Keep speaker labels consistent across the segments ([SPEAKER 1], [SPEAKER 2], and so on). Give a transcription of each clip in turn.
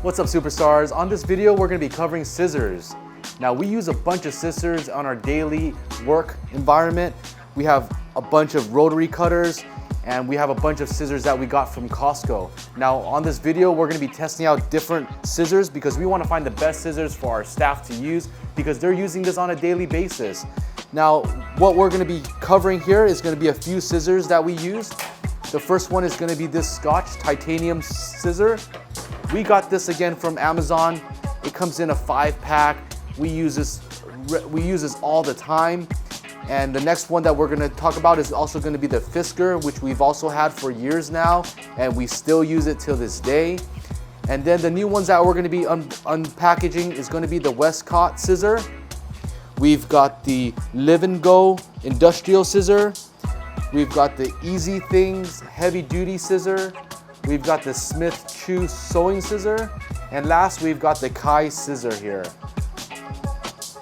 [SPEAKER 1] What's up, superstars? On this video, we're gonna be covering scissors. Now, we use a bunch of scissors on our daily work environment. We have a bunch of rotary cutters, and we have a bunch of scissors that we got from Costco. Now, on this video, we're gonna be testing out different scissors because we wanna find the best scissors for our staff to use because they're using this on a daily basis. Now, what we're gonna be covering here is gonna be a few scissors that we use. The first one is gonna be this Scotch titanium scissor. We got this again from Amazon. It comes in a 5-pack. We use this all the time. And the next one that we're gonna talk about is also gonna be the Fiskars, which we've also had for years now, and we still use it till this day. And then the new ones that we're gonna be unpackaging is gonna be the Westcott scissor. We've got the Live and Go industrial scissor. We've got the Easy Things heavy duty scissor. We've got the Smith Chew sewing scissor. And last, we've got the Kai scissor here.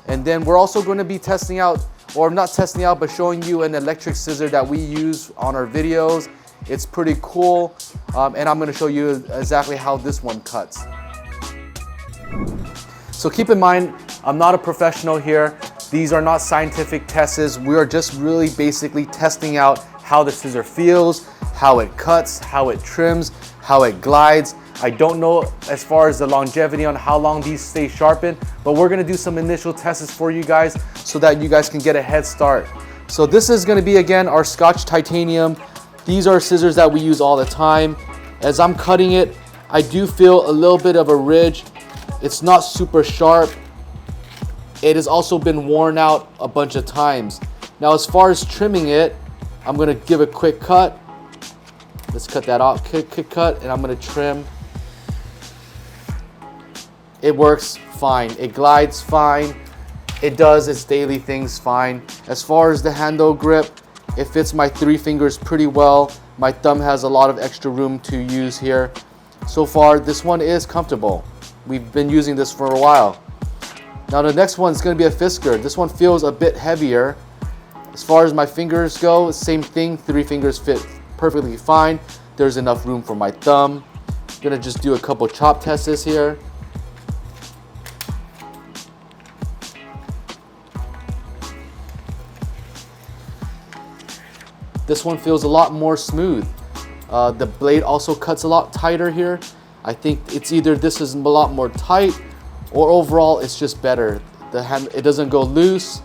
[SPEAKER 1] And then we're also going to be testing out, or not testing out, but showing you an electric scissor that we use on our videos. It's pretty cool. And I'm going to show you exactly how this one cuts. So keep in mind, I'm not a professional here. These are not scientific tests. We are just really basically testing out how the scissor feels, how it cuts, how it trims, how it glides. I don't know as far as the longevity on how long these stay sharpened, but we're gonna do some initial tests for you guys so that you guys can get a head start. So this is gonna be, again, our Scotch titanium. These are scissors that we use all the time. As I'm cutting it, I do feel a little bit of a ridge. It's not super sharp. It has also been worn out a bunch of times. Now, as far as trimming it, I'm gonna give a quick cut. Let's cut that off, quick cut, and I'm gonna trim. It works fine. It glides fine. It does its daily things fine. As far as the handle grip, it fits my 3 fingers pretty well. My thumb has a lot of extra room to use here. So far, this one is comfortable. We've been using this for a while. Now the next one is going to be a Fiskars. This one feels a bit heavier. As far as my fingers go, same thing. 3 fingers fit perfectly fine. There's enough room for my thumb. I'm going to just do a couple chop tests here. This one feels a lot more smooth. The blade also cuts a lot tighter here. I think it's either this is a lot more tight or overall it's just better. The hand, it doesn't go loose.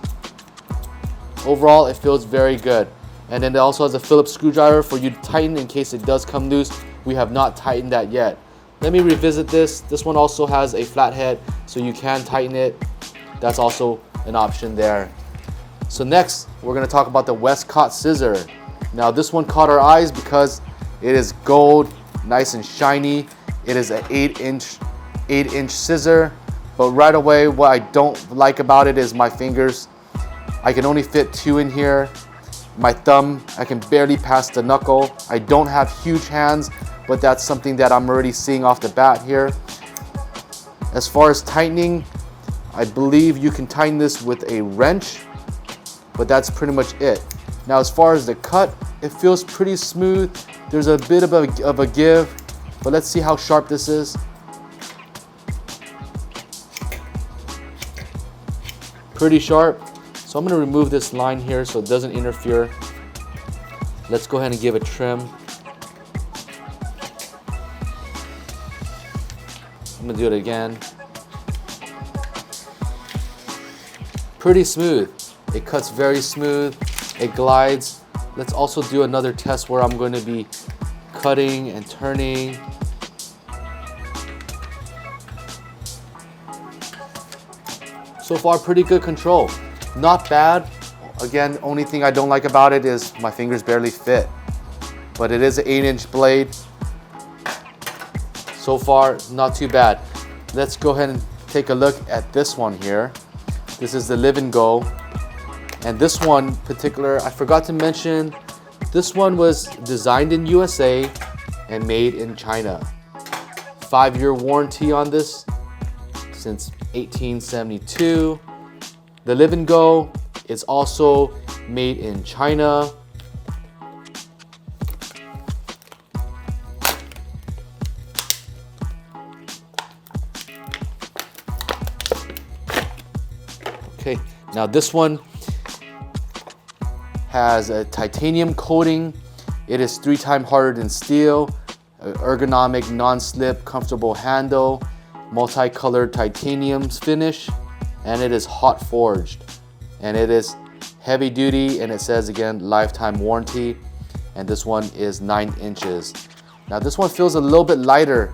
[SPEAKER 1] Overall, it feels very good. And then it also has a Phillips screwdriver for you to tighten in case it does come loose. We have not tightened that yet. Let me revisit this. This one also has a flat head, so you can tighten it. That's also an option there. So next, we're gonna talk about the Westcott scissor. Now this one caught our eyes because it is gold, nice and shiny. It is an 8-inch scissor. But right away, what I don't like about it is my fingers. I can only fit 2 in here. My thumb, I can barely pass the knuckle. I don't have huge hands, but that's something that I'm already seeing off the bat here. As far as tightening, I believe you can tighten this with a wrench, but that's pretty much it. Now, as far as the cut, it feels pretty smooth. There's a bit of a give, but let's see how sharp this is. Pretty sharp. So I'm going to remove this line here so it doesn't interfere. Let's go ahead and give a trim. I'm going to do it again. Pretty smooth. It cuts very smooth. It glides. Let's also do another test where I'm going to be cutting and turning. So far, pretty good control. Not bad. Again, only thing I don't like about it is my fingers barely fit. But it is an 8-inch blade. So far, not too bad. Let's go ahead and take a look at this one here. This is the Live and Go. And this one particular, I forgot to mention, this one was designed in USA and made in China. 5-year warranty on this since 1872. The Live and Go is also made in China. Okay, now this one has a titanium coating. It is 3 times harder than steel, ergonomic, non-slip, comfortable handle, multicolored titanium finish, and it is hot forged. And it is heavy duty, and it says again, lifetime warranty. And this one is 9 inches. Now this one feels a little bit lighter.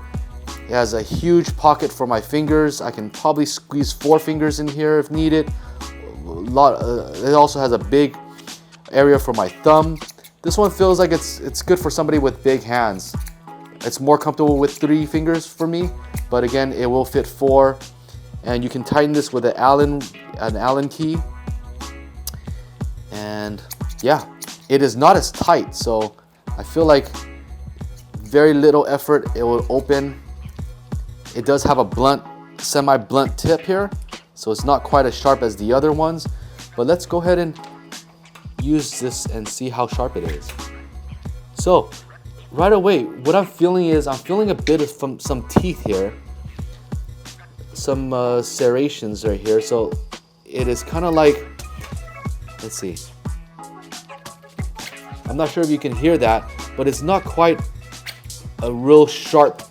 [SPEAKER 1] It has a huge pocket for my fingers. I can probably squeeze 4 fingers in here if needed. It also has a big area for my thumb. This one feels like it's good for somebody with big hands. It's more comfortable with 3 fingers for me, but again, it will fit 4. And you can tighten this with an Allen key. And yeah, it is not as tight, so I feel like very little effort, it will open. It does have a blunt, semi-blunt tip here, so it's not quite as sharp as the other ones. But let's go ahead and use this and see how sharp it is. So right away, what I'm feeling is I'm feeling a bit of some teeth here, some serrations right here. So it is kind of like, let's see, I'm not sure if you can hear that, but it's not quite a real sharp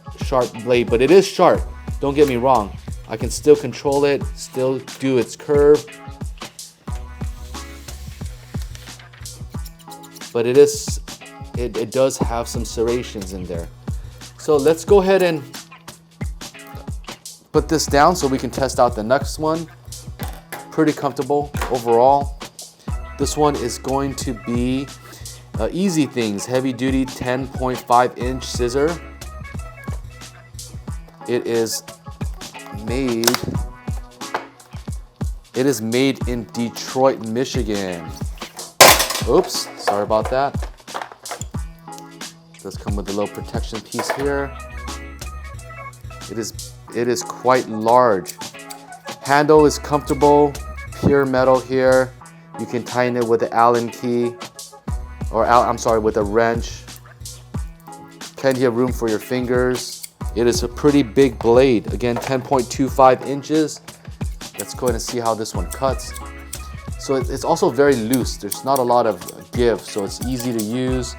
[SPEAKER 1] blade, but it is sharp. Don't get me wrong, I can still control it, still do its curve. But it does have some serrations in there. So let's go ahead and put this down so we can test out the next one. Pretty comfortable overall. This one is going to be Easy Things heavy duty 10.5 inch scissor. It is made in Detroit, Michigan. Oops, sorry about that. It does come with a little protection piece here. It is quite large. Handle is comfortable, pure metal here. You can tighten it with the Allen key, or with a wrench. Plenty of room for your fingers. It is a pretty big blade. Again, 10.25 inches. Let's go ahead and see how this one cuts. So it's also very loose. There's not a lot of give, so it's easy to use.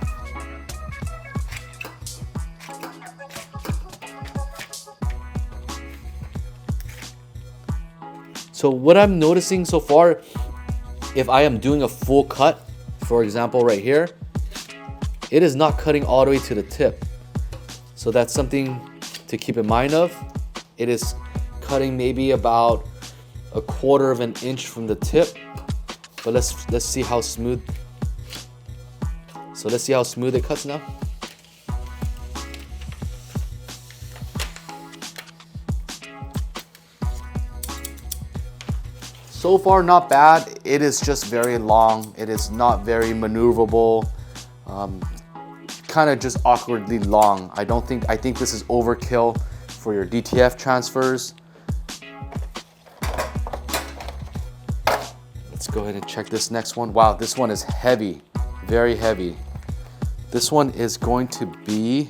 [SPEAKER 1] So what I'm noticing so far, if I am doing a full cut, for example right here, it is not cutting all the way to the tip. So that's something to keep in mind of. It is cutting maybe about 1/4 of an inch from the tip. But let's see how smooth. So let's see how smooth it cuts now. So far, not bad. It is just very long. It is not very maneuverable. Kind of just awkwardly long. I think this is overkill for your DTF transfers. Let's go ahead and check this next one. Wow, this one is heavy, very heavy. This one is going to be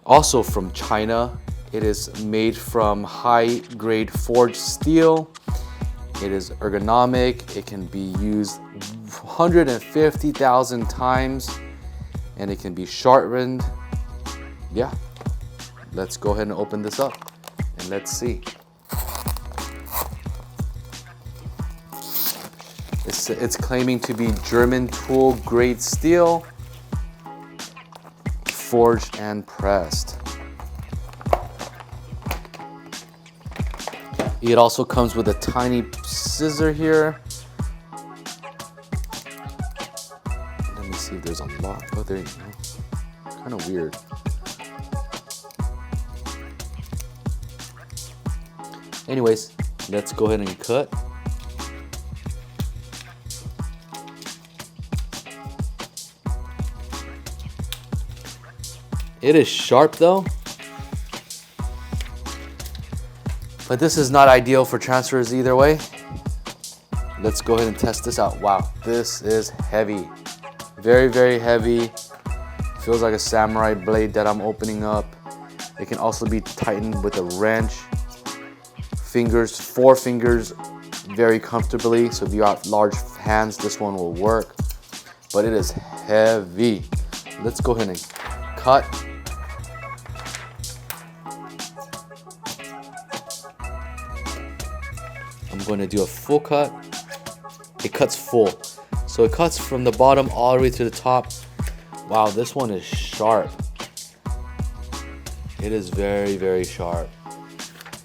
[SPEAKER 1] also from China. It is made from high-grade forged steel. It is ergonomic. It can be used 150,000 times, and it can be sharpened. Yeah, let's go ahead and open this up and let's see. It's claiming to be German tool grade steel, forged and pressed. It also comes with a tiny scissor here. Let me see if there's a lock. Oh, there you go. Kind of weird. Anyways, let's go ahead and cut. It is sharp though, but this is not ideal for transfers either way. Let's go ahead and test this out. Wow, this is heavy. Very, very heavy. Feels like a samurai blade that I'm opening up. It can also be tightened with a wrench. Fingers, 4 fingers very comfortably. So if you got large hands, this one will work, but it is heavy. Let's go ahead and cut. I'm going to do a full cut. It cuts full. So it cuts from the bottom all the way to the top. Wow, this one is sharp. It is very, very sharp.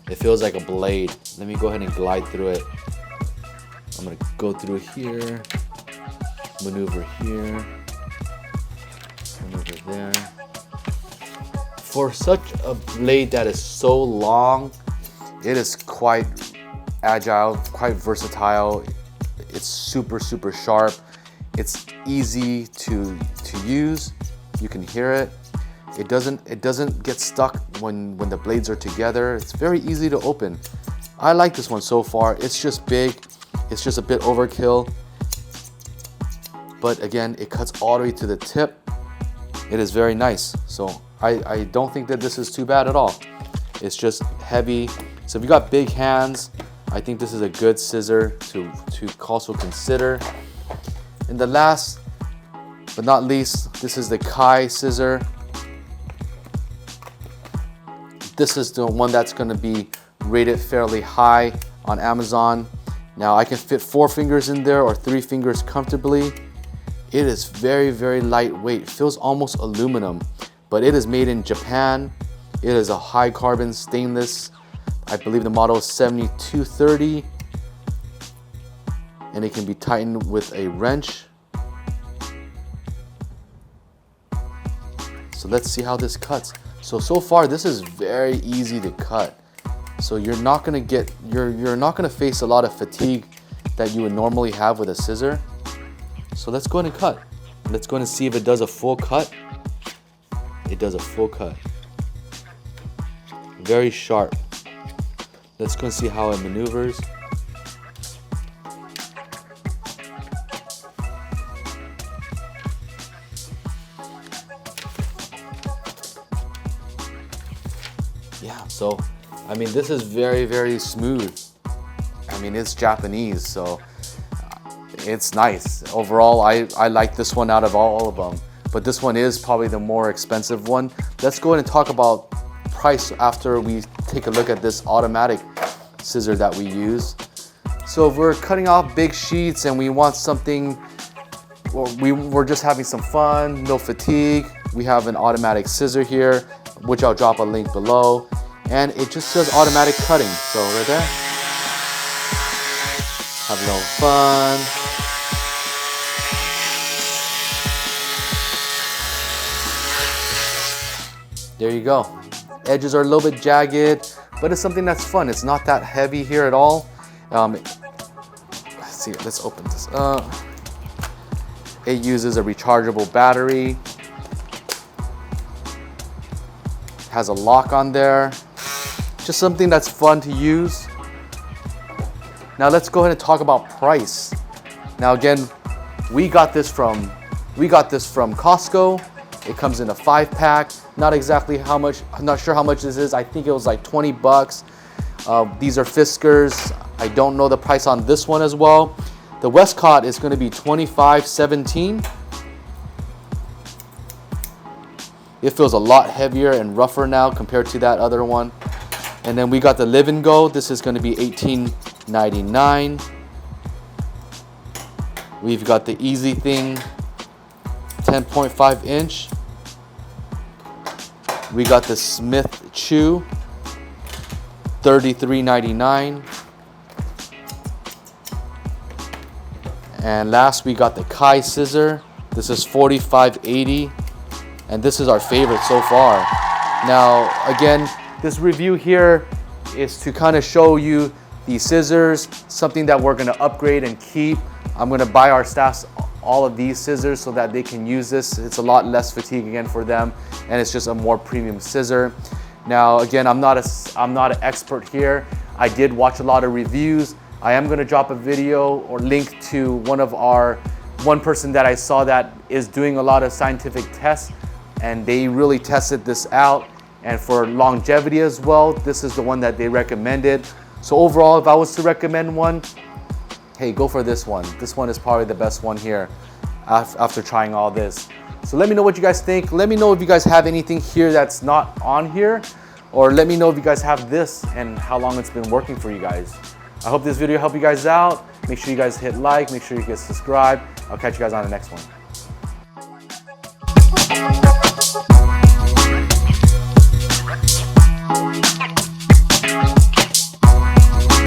[SPEAKER 1] It feels like a blade. Let me go ahead and glide through it. I'm gonna go through here, maneuver here, maneuver there. For such a blade that is so long, it is quite agile, quite versatile. It's super, super sharp. It's easy to use. You can hear it. It doesn't get stuck when the blades are together. It's very easy to open. I like this one so far. It's just big. It's just a bit overkill. But again, it cuts all the way to the tip. It is very nice. So I don't think that this is too bad at all. It's just heavy. So if you got big hands, I think this is a good scissor to also consider. And the last but not least, this is the Kai scissor. This is the one that's going to be rated fairly high on Amazon. Now I can fit 4 fingers in there or 3 fingers comfortably. It is very, very lightweight. Feels almost aluminum, but it is made in Japan. It is a high carbon stainless. I believe the model is 7230, and it can be tightened with a wrench. So let's see how this cuts. So far this is very easy to cut. So you're not gonna face a lot of fatigue that you would normally have with a scissor. So let's go ahead and cut. Let's go ahead and see if it does a full cut. It does a full cut. Very sharp. Let's go and see how it maneuvers. Yeah, so I mean, this is very, very smooth. I mean, it's Japanese, so it's nice. Overall, I like this one out of all of them, but this one is probably the more expensive one. Let's go ahead and talk about price after we take a look at this automatic scissor that we use. So if we're cutting off big sheets and we want something, well, we're just having some fun, no fatigue, we have an automatic scissor here, which I'll drop a link below, and it just says automatic cutting. So right there, have no fun. There you go. Edges are a little bit jagged, but it's something that's fun. It's not that heavy here at all. Let's see, let's open this up. It uses a rechargeable battery. Has a lock on there. Just something that's fun to use. Now let's go ahead and talk about price. Now again, we got this from Costco. It comes in a 5-pack. Not exactly how much, I'm not sure how much this is. I think it was like 20 bucks. These are Fiskars. I don't know the price on this one as well. The Westcott is going to be $25.17. It feels a lot heavier and rougher now compared to that other one. And then we got the Live and Go. This is going to be $18.99. We've got the Easy Thing 10.5 inch. We got the Smith Chew $33.99. And last we got the Kai scissor. This is $45.80. And this is our favorite so far. Now again, this review here is to kind of show you the scissors, something that we're gonna upgrade and keep. I'm gonna buy our staffs all of these scissors so that they can use this. It's a lot less fatigue again for them, and it's just a more premium scissor. Now again, I'm not an expert here. I did watch a lot of reviews. I am gonna drop a video or link to one person that I saw that is doing a lot of scientific tests, and they really tested this out. And for longevity as well, this is the one that they recommended. So overall, if I was to recommend one, hey, go for this one. This one is probably the best one here after trying all this. So let me know what you guys think. Let me know if you guys have anything here that's not on here, or let me know if you guys have this and how long it's been working for you guys. I hope this video helped you guys out. Make sure you guys hit like, make sure you guys subscribe. I'll catch you guys on the next one.